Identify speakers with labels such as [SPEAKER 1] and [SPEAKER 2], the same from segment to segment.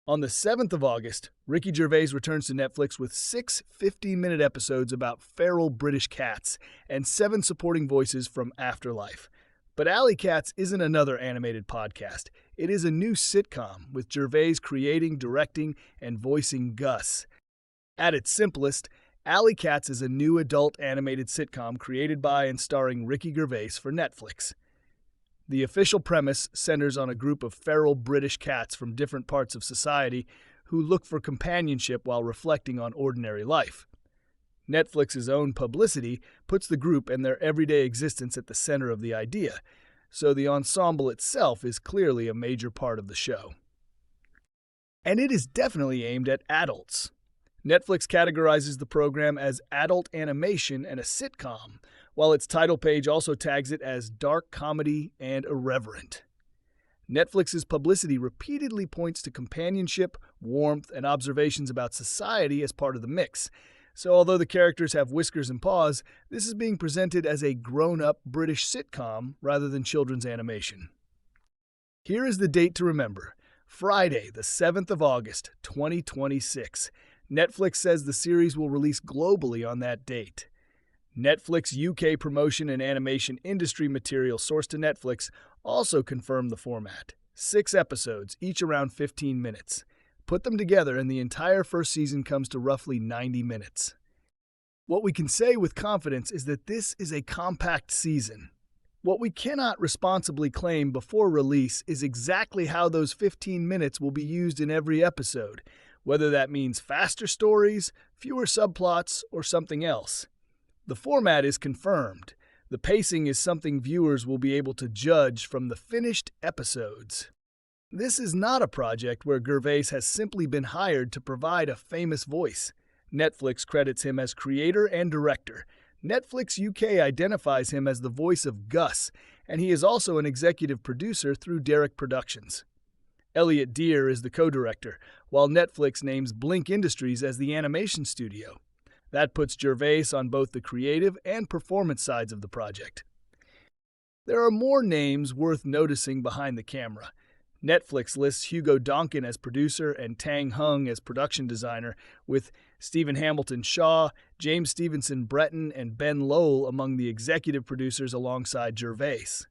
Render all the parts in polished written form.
[SPEAKER 1] On the 7th of August, Ricky Gervais returns to Netflix with 6 15-minute episodes about feral British cats and 7 supporting voices from Afterlife. But Alleycats isn't another animated podcast. It is a new sitcom, with Gervais creating, directing, and voicing Gus. At its simplest, Alleycats is a new adult animated sitcom created by and starring Ricky Gervais for Netflix. The official premise centers on a group of feral British cats from different parts of society who look for companionship while reflecting on ordinary life. Netflix's own publicity puts the group and their everyday existence at the center of the idea, so the ensemble itself is clearly a major part of the show. And it is definitely aimed at adults. Netflix categorizes the program as adult animation and a sitcom, while its title page also tags it as dark comedy and irreverent. Netflix's publicity repeatedly points to companionship, warmth, and observations about society as part of the mix. So although the characters have whiskers and paws, this is being presented as a grown-up British sitcom rather than children's animation. Here is the date to remember: Friday, the 7th of August, 2026. Netflix says the series will release globally on that date. Netflix UK promotion and animation industry material sourced to Netflix also confirmed the format. 6 episodes, each around 15 minutes. Put them together and the entire first season comes to roughly 90 minutes. What we can say with confidence is that this is a compact season. What we cannot responsibly claim before release is exactly how those 15 minutes will be used in every episode, whether that means faster stories, fewer subplots, or something else. The format is confirmed. The pacing is something viewers will be able to judge from the finished episodes. This is not a project where Gervais has simply been hired to provide a famous voice. Netflix credits him as creator and director. Netflix UK identifies him as the voice of Gus, and he is also an executive producer through Derek Productions. Elliot Deer is the co-director, while Netflix names Blink Industries as the animation studio. That puts Gervais on both the creative and performance sides of the project. There are more names worth noticing behind the camera. Netflix lists Hugo Donkin as producer and Tang Hung as production designer, with Stephen Hamilton Shaw, James Stevenson Breton, and Ben Lowell among the executive producers alongside Gervais.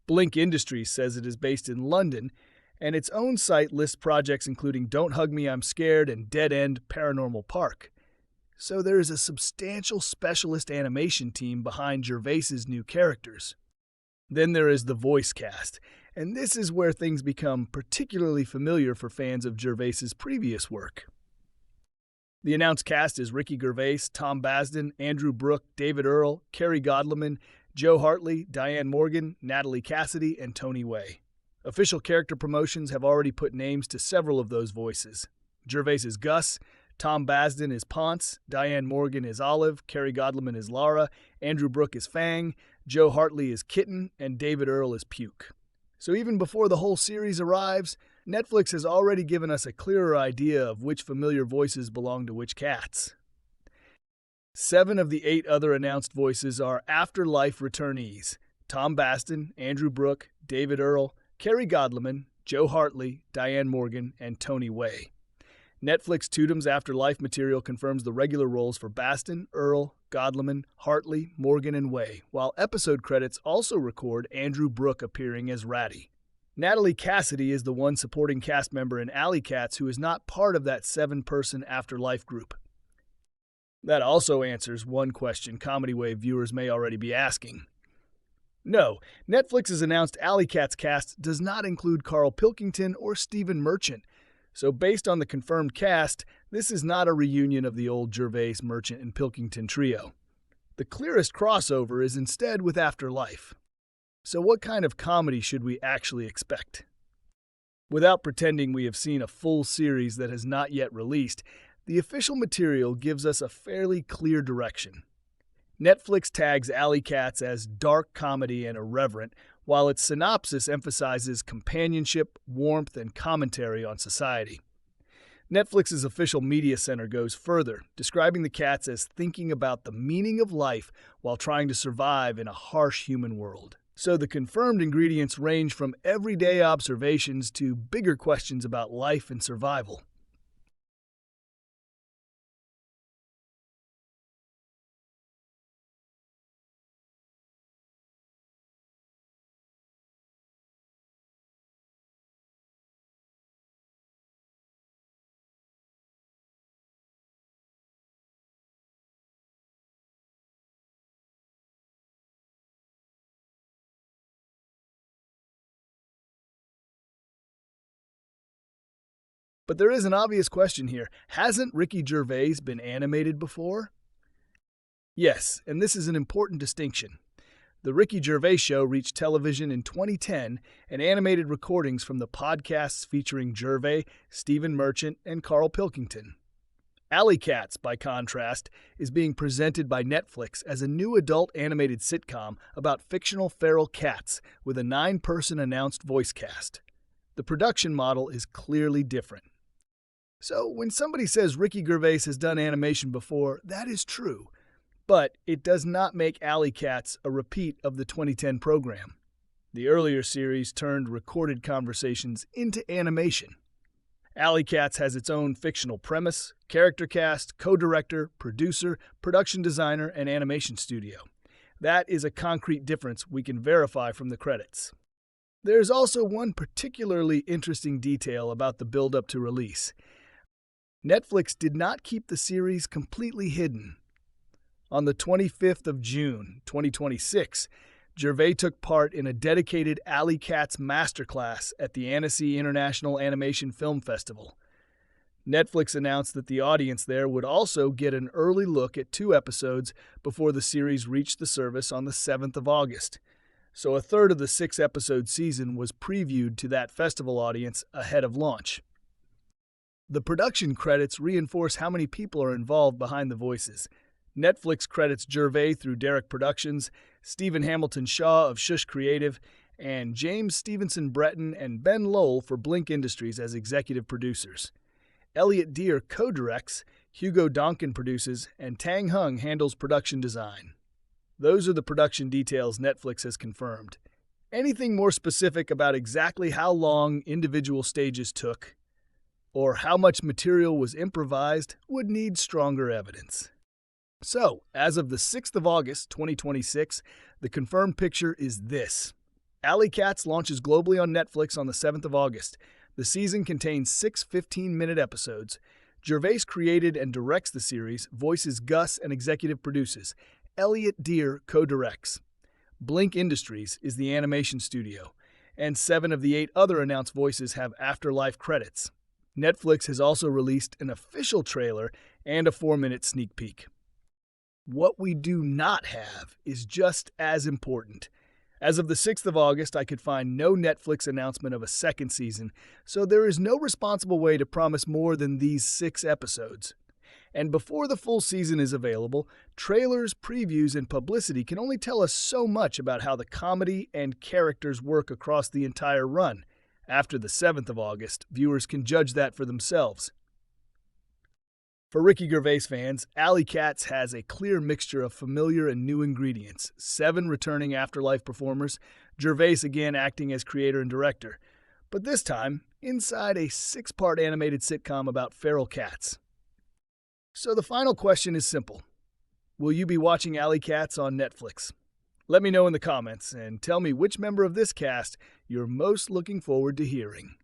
[SPEAKER 1] Blink Industries says it is based in London, and its own site lists projects including Don't Hug Me, I'm Scared and Dead End Paranormal Park. So there is a substantial specialist animation team behind Gervais's new characters. Then there is the voice cast, and this is where things become particularly familiar for fans of Gervais's previous work. The announced cast is Ricky Gervais, Tom Basden, Andrew Brooke, David Earl, Kerry Godliman, Joe Hartley, Diane Morgan, Natalie Cassidy, and Tony Way. Official character promotions have already put names to several of those voices. Gervais is Gus, Tom Basden is Ponce, Diane Morgan is Olive, Kerry Godliman is Lara, Andrew Brooke is Fang, Joe Hartley is Kitten, and David Earl is Puke. So even before the whole series arrives, Netflix has already given us a clearer idea of which familiar voices belong to which cats. 7 of the 8 other announced voices are Afterlife returnees: Tom Basden, Andrew Brooke, David Earl, Kerry Godliman, Joe Hartley, Diane Morgan, and Tony Way. Netflix Tudum's Afterlife material confirms the regular roles for Basden, Earl, Godliman, Hartley, Morgan, and Way, while episode credits also record Andrew Brooke appearing as Ratty. Natalie Cassidy is the one supporting cast member in Alleycats who is not part of that 7-person Afterlife group. That also answers one question Comedywave viewers may already be asking. No, Netflix's announced Alleycats cast does not include Carl Pilkington or Stephen Merchant. So based on the confirmed cast, this is not a reunion of the old Gervais, Merchant, and Pilkington trio. The clearest crossover is instead with Afterlife. So what kind of comedy should we actually expect? Without pretending we have seen a full series that has not yet released, the official material gives us a fairly clear direction. Netflix tags Alleycats as dark comedy and irreverent, while its synopsis emphasizes companionship, warmth, and commentary on society. Netflix's official media center goes further, describing the cats as thinking about the meaning of life while trying to survive in a harsh human world. So the confirmed ingredients range from everyday observations to bigger questions about life and survival. But there is an obvious question here. Hasn't Ricky Gervais been animated before? Yes, and this is an important distinction. The Ricky Gervais Show reached television in 2010 and animated recordings from the podcasts featuring Gervais, Stephen Merchant, and Carl Pilkington. Alleycats, by contrast, is being presented by Netflix as a new adult animated sitcom about fictional feral cats with a 9-person announced voice cast. The production model is clearly different. So when somebody says Ricky Gervais has done animation before, that is true. But it does not make Alleycats a repeat of the 2010 program. The earlier series turned recorded conversations into animation. Alleycats has its own fictional premise, character cast, co-director, producer, production designer, and animation studio. That is a concrete difference we can verify from the credits. There's also one particularly interesting detail about the build-up to release. Netflix did not keep the series completely hidden. On the 25th of June, 2026, Gervais took part in a dedicated Alleycats masterclass at the Annecy International Animation Film Festival. Netflix announced that the audience there would also get an early look at 2 episodes before the series reached the service on the 7th of August. So a third of the 6-episode season was previewed to that festival audience ahead of launch. The production credits reinforce how many people are involved behind the voices. Netflix credits Gervais through Derek Productions, Stephen Hamilton Shaw of Shush Creative, and James Stevenson Breton and Ben Lowell for Blink Industries as executive producers. Elliot Deer co-directs, Hugo Donkin produces, and Tang Hung handles production design. Those are the production details Netflix has confirmed. Anything more specific about exactly how long individual stages took, or how much material was improvised, would need stronger evidence. So, as of the 6th of August, 2026, the confirmed picture is this. Alleycats launches globally on Netflix on the 7th of August. The season contains 6 15-minute episodes. Gervais created and directs the series, voices Gus, and executive produces. Elliot Deer co-directs. Blink Industries is the animation studio, and 7 of the 8 other announced voices have afterlife credits. Netflix has also released an official trailer and a 4-minute sneak peek. What we do not have is just as important. As of the 6th of August, I could find no Netflix announcement of a second season, so there is no responsible way to promise more than these 6 episodes. And before the full season is available, trailers, previews, and publicity can only tell us so much about how the comedy and characters work across the entire run. After the 7th of August, viewers can judge that for themselves. For Ricky Gervais fans, Alleycats has a clear mixture of familiar and new ingredients. 7 returning afterlife performers, Gervais again acting as creator and director, but this time inside a 6-part animated sitcom about feral cats. So the final question is simple. Will you be watching Alleycats on Netflix? Let me know in the comments and tell me which member of this cast you're most looking forward to hearing.